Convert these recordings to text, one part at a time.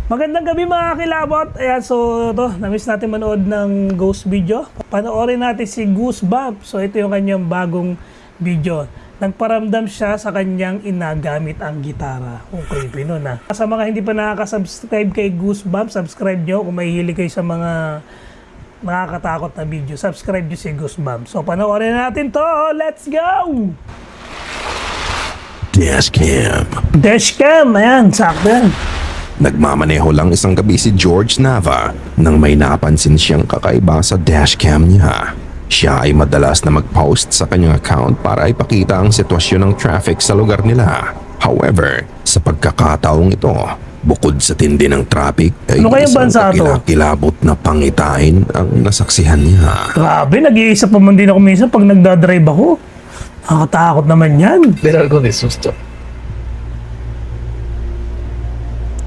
Magandang gabi mga kilabot. Ayan, so ito, namiss natin manood ng Ghost video. Panoorin natin si Goosebump. So ito yung kanyang bagong video. Nagparamdam siya sa kanyang ina gamit ang gitara. Okay, pinon na. Sa mga hindi pa nakaka-subscribe kay Goosebump, subscribe nyo kung mahihilig kayo sa mga nakakatakot na video. Subscribe nyo si Goosebump. So panoorin natin to. Let's go! Dashcam. Dashcam, ayan, sakto yan. Nagmamaneho lang isang gabi si George Nava nang may napansin siyang kakaiba sa dashcam niya. Siya ay madalas na mag-post sa kanyang account para ipakita ang sitwasyon ng traffic sa lugar nila. However, sa pagkakataong ito, bukod sa tindi ng traffic ay Ano kayang isang bansa to? kakilakilabot na pangitain ang nasaksihan niya. Grabe, nag-iisa pa man din ako minsan pag nagdadrive ako. Nakakatakot naman yan. Ver algo de susto.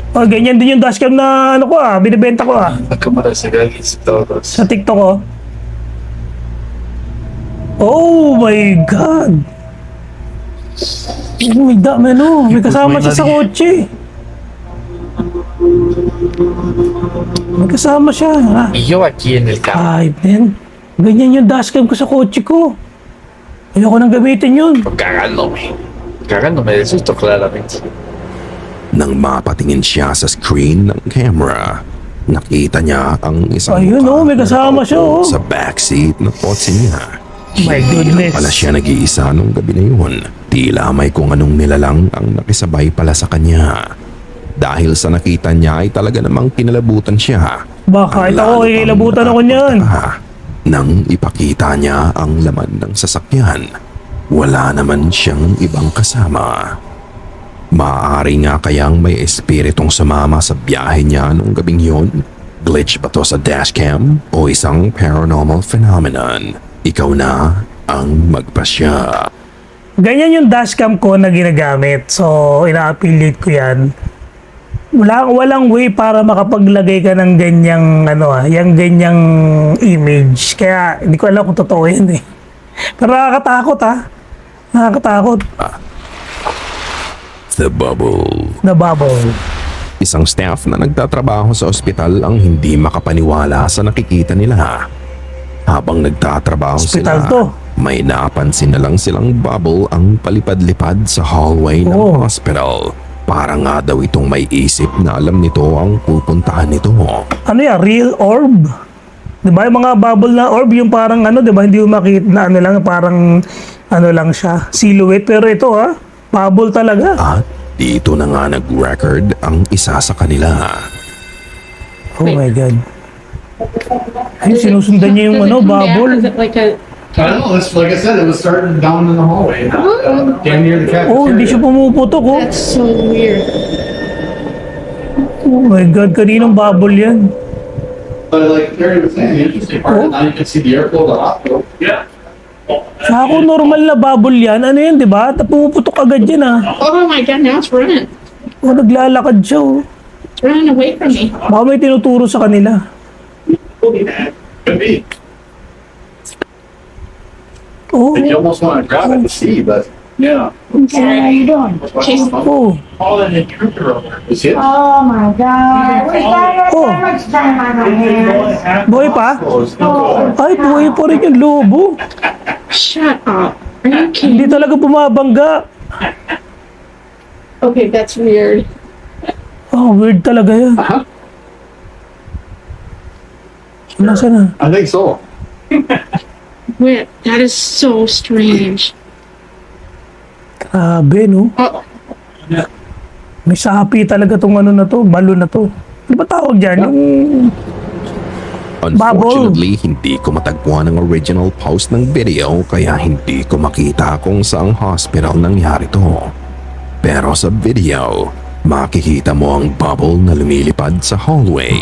Oh, ganyan din yung dashcam na ano ko binibenta ko La cámara se ve aquí todos. sa TikTok ko. Oh my God! Oh my God, may kasama siya sa kotse. May kasama siya. Y yo aquí en el carro. Ay, man. Ganyan yung dashcam ko sa kotse ko. Ayoko nang gamitin yun. Cagándome. Cagándome de susto, claramente. Nang mapatingin siya sa screen ng camera, nakita niya ang isang Ayun, mukha may kasama na siya, nakaupo oh. sa backseat ng kotse niya. My Hindi goodness. lang pala siya nag-iisa nung gabi na yun. Tila may kung anong nilalang ang nakisabay pala sa kanya. Dahil sa nakita niya ay talaga namang kinalabutan siya. Baka ito ako, ikilabutan ako niyan. Nang ipakita niya ang laman ng sasakyan, wala naman siyang ibang kasama. Maaari nga kayang may espiritong sumama sa biyahe niya nung gabing yun? Glitch ba to sa dashcam o isang paranormal phenomenon? Ikaw na ang magpasya. Ganyan yung dashcam ko na ginagamit. So, ina-affiliate ko yan. Walang way para makapaglagay ka ng ganyang yung ganyang image. Kaya hindi ko alam kung totoo yan eh. Pero nakakatakot Nakakatakot. The Bubble. The Bubble. Isang staff na nagtatrabaho sa ospital ang hindi makapaniwala sa nakikita nila. Habang nagtatrabaho Ospital sila, to. may napansin na lang silang bubble ang palipad-lipad sa hallway ng Oh. hospital. Para nga daw itong may isip na alam nito ang pupuntahan nito. Ano yan? Real orb? Diba yung mga bubble na orb, yung parang diba hindi mo makita na lang, parang lang siya, silhouette. Pero ito bubble talaga. At dito na nga nag-record ang isa sa kanila. Oh my God. Ay, sinusundan niya yung bubble. Is it like a I don't know. It's like I said, it was starting down in the hallway, damn near the cafeteria. Oh, hindi siya pumuputok that's so weird. Oh my God, kaninong bubble yan? But like Terry was saying, the interesting part is now you can see the airflow of the hospital. Yeah. Sa ako, normal na bubble yan. Ano yan, di ba? Pumuputok agad yan Oh my god, now it's running. Oh, naglalakad siya It's running away from me. Baka may tinuturo sa kanila. Could be. Oh, You almost want to grab it to see, but yeah. How you doing? Chase. oh, Call an intruder over. You see it? Oh my God! We got Oh. so much time on our hands. buhay pa? Ay, buhay pa rin yung lobo. Shut up. Are you Hindi kidding? talaga bumabangga. Okay, that's weird. Oh, weird talaga yan. Uh-huh. Nasaan na? I think so. Wait, that is so strange. Grabe, no? Oh, May sapi talaga tong na to, balo na to. Ano ba tawag dyan? Yung... Unfortunately, hindi ko matagpuan ang original post ng video kaya hindi ko makita kung saang hospital nangyari to. Pero sa video, makikita mo ang bubble na lumilipad sa hallway.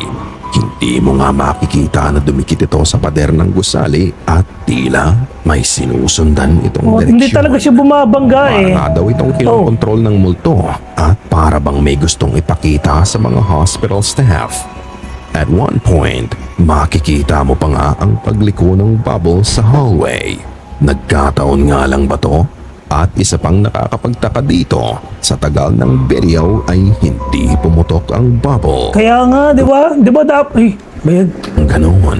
Hindi mo nga makikita na dumikit ito sa pader ng gusali at tila may sinusundan itong Oh, direksyon. hindi talaga siya bumabangga eh. Para daw itong kinokontrol ng multo at para bang may gustong ipakita sa mga hospital staff. At one point, makikita mo pa nga ang pagliko ng bubble sa hallway. Nagkataon nga lang ba to? At isa pang nakakapagtaka dito, sa tagal ng video ay hindi pumutok ang bubble. Kaya nga, di ba? Di ba dapat? Bayad. Ganoon,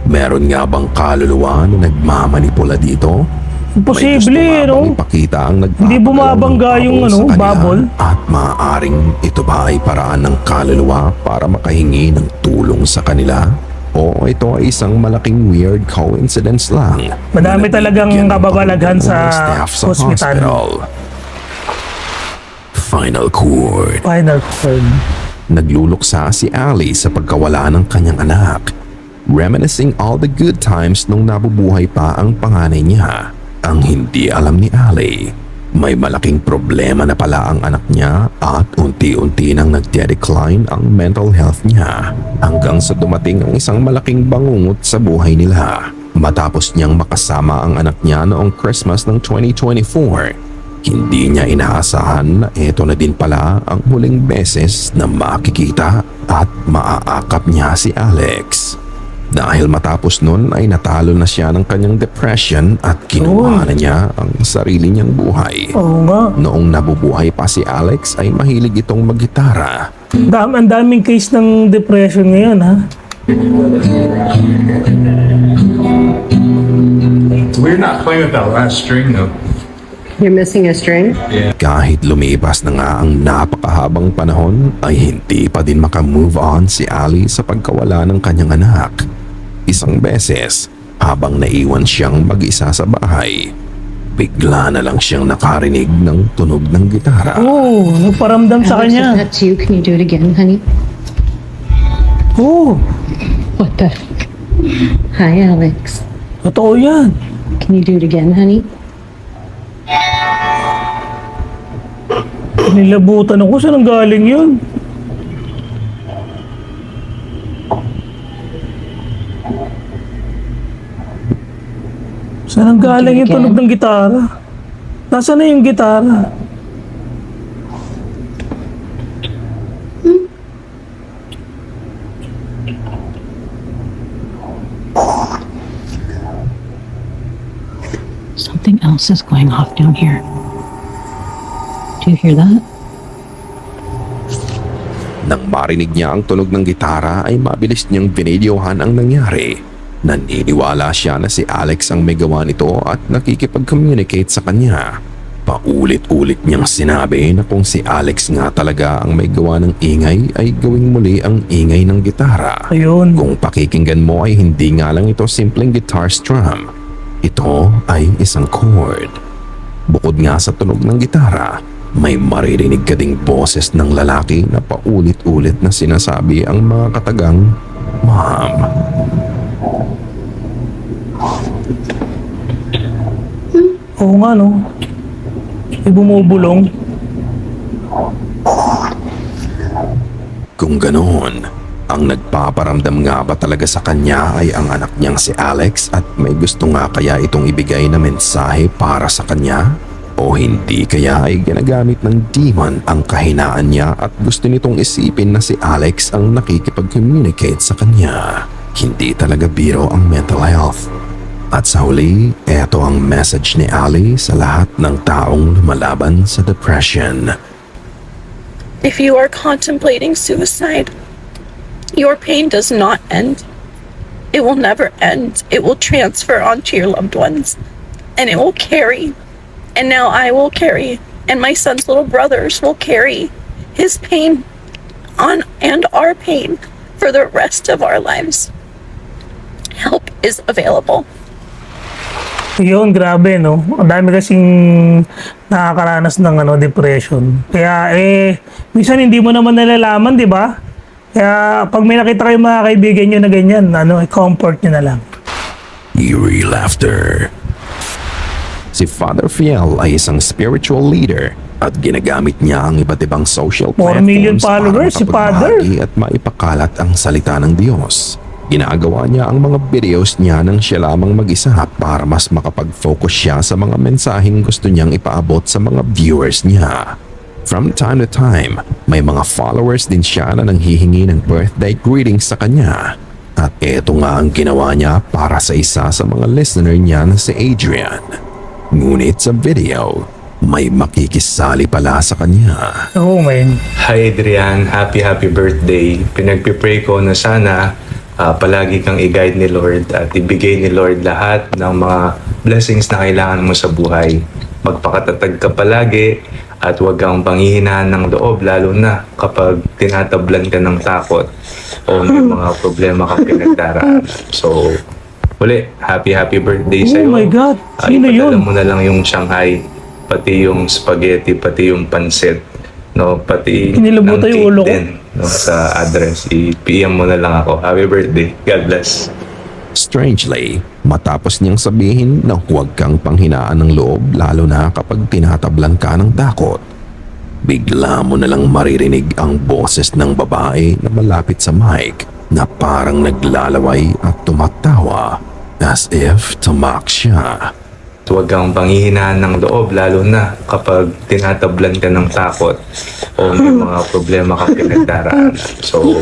meron nga bang kaluluwa na nagmamanipula dito? Imposible, no? Ipakita ang Hindi bumabangga yung bubble. At maaaring ito ba ay paraan ng kaluluwa para makahingi ng tulong sa kanila? O ito ay isang malaking weird coincidence lang? Madami na talagang nabigyan ng kababalaghan sa pagtulong ng staff sa hospital. Final chord. Final turn. Nagluluksa si Ali sa pagkawala ng kanyang anak, reminiscing all the good times nung nabubuhay pa ang panganay niya. Ang hindi alam ni Ali, may malaking problema na pala ang anak niya at unti-unti nang nagde-decline ang mental health niya hanggang sa dumating ang isang malaking bangungot sa buhay nila. Matapos niyang makasama ang anak niya noong Christmas ng 2024, hindi niya inaasahan na ito na din pala ang huling beses na makikita at maaakap niya si Alex. Dahil matapos nun ay natalo na siya ng kanyang depression at kinuha na niya ang sarili niyang buhay. Oo nga. Noong nabubuhay pa si Alex ay mahilig itong maggitara. Ang daming case ng depression ngayon, ha? We're not playing with that last string though. You're missing a string? Kahit lumipas na nga ang napakahabang panahon ay hindi pa din makamove on si Ali sa pagkawala ng kanyang anak. Isang beses, habang naiwan siyang mag-isa sa bahay, bigla na lang siyang nakarinig ng tunog ng gitara. Oo, nagparamdam sa Alex, if kanya. that's you, can you do it again, honey? Oo, What the? Hi, Alex. totoo yan. Can you do it again, honey? Nilabutan ako. Saan ang galing yun? Saan ang galing yung tunog ng gitara? Nasaan na yung gitara? Something else is going off down here. Do you hear that? Nang marinig niya ang tunog ng gitara ay mabilis niyang binidyohan ang nangyari. Naniniwala siya na si Alex ang may gawa nito at nakikipag-communicate sa kanya. Paulit-ulit niyang sinabi na kung si Alex nga talaga ang may gawa ng ingay ay gawing muli ang ingay ng gitara. Ayun. Kung pakikinggan mo ay hindi nga lang ito simpleng guitar strum. Ito ay isang chord. Bukod nga sa tunog ng gitara, may maririnig ka ding boses ng lalaki na paulit-ulit na sinasabi ang mga katagang Mom. Oo nga, no? May bumubulong. Kung ganoon, ang nagpaparamdam nga ba talaga sa kanya ay ang anak niyang si Alex at may gusto nga kaya itong ibigay na mensahe para sa kanya? O hindi kaya ay ginagamit ng demon ang kahinaan niya at gusto nitong isipin na si Alex ang nakikipag-communicate sa kanya? Hindi talaga biro ang mental health. At sa huli, eto ang message ni Ali sa lahat ng taong lumalaban sa depression. If you are contemplating suicide, your pain does not end. It will never end. It will transfer onto your loved ones, and it will carry. And now I will carry, and my son's little brothers will carry his pain on and our pain for the rest of our lives. Help is available. Yun, grabe, no? Ang dami kasing nakakaranas ng depression. Kaya, minsan hindi mo naman nalalaman, di ba? Kaya, pag may nakita kayong mga kaibigan nyo na ganyan, comfort nyo na lang. Eerie laughter. Si Father Fiel ay isang spiritual leader at ginagamit niya ang iba't ibang social 4 million platforms followers, si para Father. makapagbahagi at maipakalat ang salita ng Diyos. Ginagawa niya ang mga videos niya nang siya lamang mag-isa para mas makapag-focus siya sa mga mensaheng gusto niyang ipaabot sa mga viewers niya. From time to time, may mga followers din siya na nanghihingi ng birthday greetings sa kanya. At eto nga ang ginawa niya para sa isa sa mga listener niya na si Adrian. Ngunit sa video, may makikisali pala sa kanya. Oh, man. Hi Adrian, happy birthday. Pinagpipray ko na sana palagi kang i-guide ni Lord at ibigay ni Lord lahat ng mga blessings na kailangan mo sa buhay. Magpakatatag ka palagi at huwag kang panghihinaan ng loob lalo na kapag tinatablan ka ng takot o may mga problema kang pinagdaraan. So, uli, happy birthday sa'yo. Oh my God, sino ipadala yun? mo na lang yung Shanghai, pati yung spaghetti, pati yung pansit, no, pati Inilubutan yung ulo ko. din, no, sa address. I-PM mo na lang ako. Happy birthday. God bless. Strangely, matapos niyang sabihin na huwag kang panghinaan ng loob lalo na kapag tinatablan ka ng takot, bigla mo na lang maririnig ang boses ng babae na malapit sa mic na parang naglalaway at tumatawa as if tumak siya. Huwag kang panghihinaan ng loob lalo na kapag tinatablan ka ng takot o may mga problema kang pinagdaraan. So,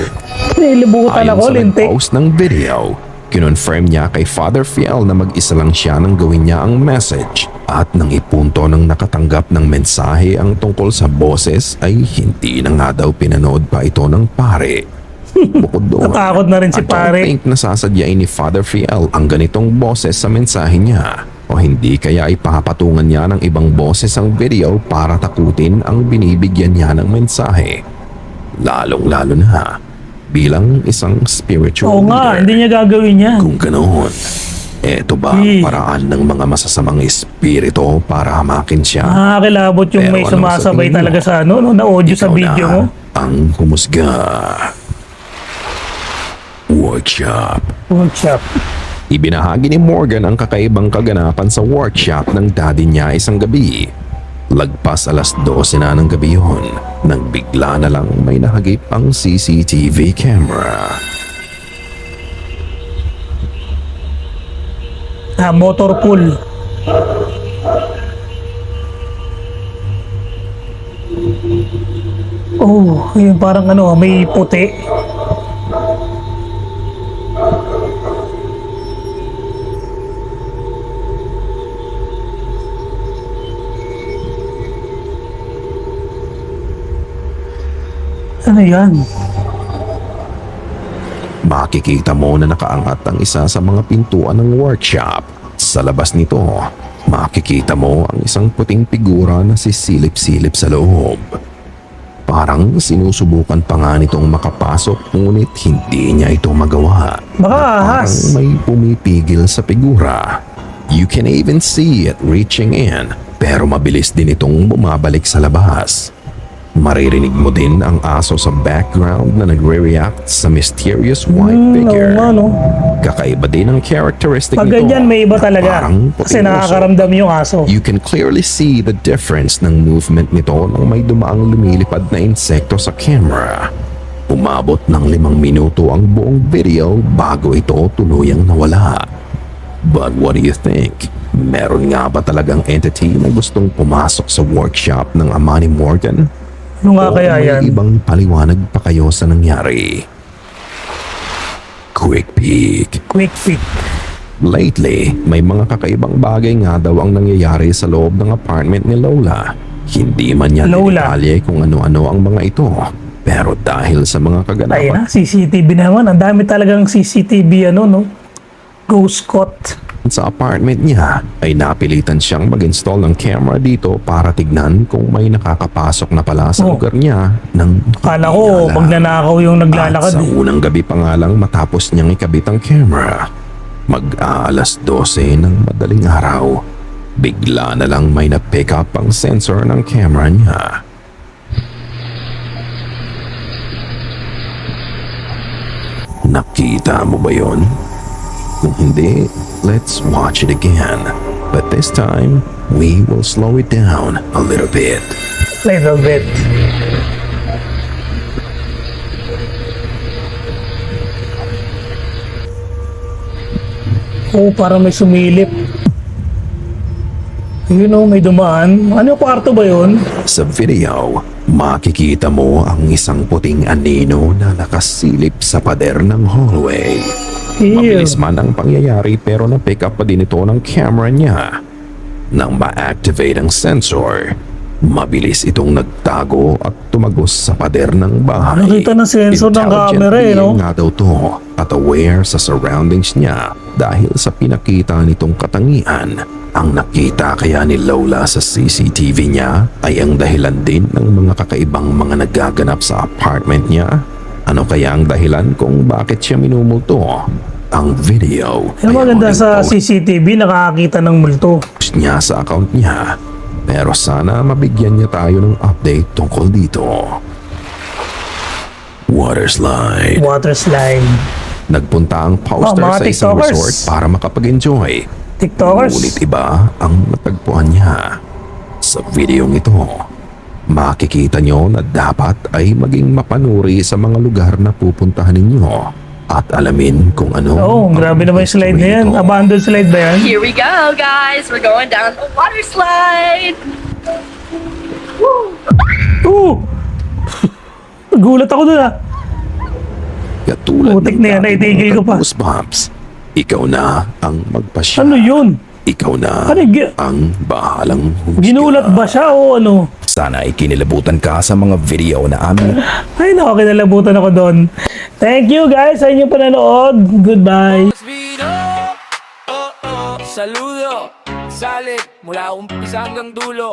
Nilibutan Ayon ako, sa lintik. nag-post ng video, kinonfirm niya kay Father Fiel na mag-isa lang siya nang gawin niya ang message at nang ipunto ng nakatanggap ng mensahe ang tungkol sa boses ay hindi na nga daw pinanood pa ito ng pare. Bukod doon, Natakot na rin si I pare. don't think nasasadyain ni Father Fiel ang ganitong boses sa mensahe niya o hindi kaya ipapatungan niya ng ibang boses ang video para takutin ang binibigyan niya ng mensahe. Lalong-lalo na bilang isang spiritual Oo nga, leader. hindi niya gagawin yan. Kung ganoon, eto ba ang Eh. paraan ng mga masasamang espiritu para hamakin siya? Nakakilabot yung Pero may anong sumasabay sa tingin mo? talaga sa ano, no, na audio sa Ikaw video na mo. ang humusga. Workshop. Workshop. Ibinahagi ni Morgan ang kakaibang kaganapan sa workshop ng daddy niya isang gabi. Lagpas 12:00 na ng gabi yun, nang bigla na lang may nahagip ang CCTV camera. Motor pool. Oh, yun parang ano, may puti. Ano yan? Makikita mo na nakaangat ang isa sa mga pintuan ng workshop. Sa labas nito, makikita mo ang isang puting figura na sisilip-silip sa loob. Parang sinusubukan pa nga nitong makapasok ngunit hindi niya ito magawa. Baka Na ahas. parang may pumipigil sa figura. You can even see it reaching in pero mabilis din itong bumabalik sa labas. Maririnig mo din ang aso sa background na nagre-react sa mysterious white figure. Oo nga, no? Kakaiba din ang characteristic Pag nito. ganyan, may iba na talaga. parang Kasi puting nakakaramdam yung aso. You can clearly see the difference ng movement nito nang may dumaang lumilipad na insekto sa camera. Umabot ng 5 minuto ang buong video bago ito tuluyang nawala. But what do you think? Meron nga ba talagang entity na gustong pumasok sa workshop ng ama ni Morgan? Ano nga O kaya may yan? ibang paliwanag pa kayo sa nangyari? Quick peek. Quick pick. Lately, may mga kakaibang bagay nga daw ang nangyayari sa loob ng apartment ni Lola. Hindi man niya Lola. detalye kung ano-ano ang mga ito. Pero dahil sa mga Ayun kaganapan na, CCTV naman. Ang dami talagang CCTV, ano, no? Ghost caught. sa apartment niya, ay napilitan siyang mag-install ng camera dito para tignan kung may nakakapasok na pala sa Oh. lugar niya ng Kala ko, magnanakaw yung At naglalakad. sa Eh. unang gabi pa nga lang matapos niyang ikabit ang camera, mag-aalas 12 ng madaling araw, bigla na lang may na-pick up ang sensor ng camera niya. Nakita mo ba yon? Kung hindi, let's watch it again. But this time, we will slow it down a little bit. Little bit. Oh, parang may sumilip. Yun oh, may dumaan. Ano kwarto ba yun? Sa video, makikita mo ang isang puting anino na nakasilip sa pader ng hallway. Ew. Mabilis man ang pangyayari pero na-pick up pa din ito ng camera niya. Nang ma-activate ang sensor, mabilis itong nagtago at tumagos sa pader ng bahay. Nakita ng sensor ng Intelligent camera eh, no? being nga daw to at aware sa surroundings niya dahil sa pinakita nitong katangian. Ang nakita kaya ni Lola sa CCTV niya ay ang dahilan din ng mga kakaibang mga nagaganap sa apartment niya. Ano kaya ang dahilan kung bakit siya minumulto? Ang video Yung maganda muling sa post CCTV, nakakakita ng multo. niya sa account niya. Pero sana mabigyan niya tayo ng update tungkol dito. Water slide. Water slide. Nagpunta ang poster mga sa isang TikTokers. resort para makapag-enjoy. TikTokers. Ngunit iba ang natagpuan niya. Sa videong ito, makikita nyo na dapat ay maging mapanuri sa mga lugar na pupuntahan ninyo at alamin kung ano Oh, ang grabe naman yung slide na yan. history nito. Abandoned slide ba yan? Here we go, guys. We're going down the water slide. Oo! Nagulat ako dun ah. Katulad Putik na yan, naitigil ko pa. Goosebumps. Ikaw na ang magpasya. Ano yun? Ikaw na Ano y- ang bahalang husga. Ginulat ba siya o ano? Sana ay kinilabutan ka sa mga video na amin. Ay naku, kinalabutan ako doon. Thank you guys sa inyong panonood. Goodbye. Saludo, salit mula umpisa hanggang dulo.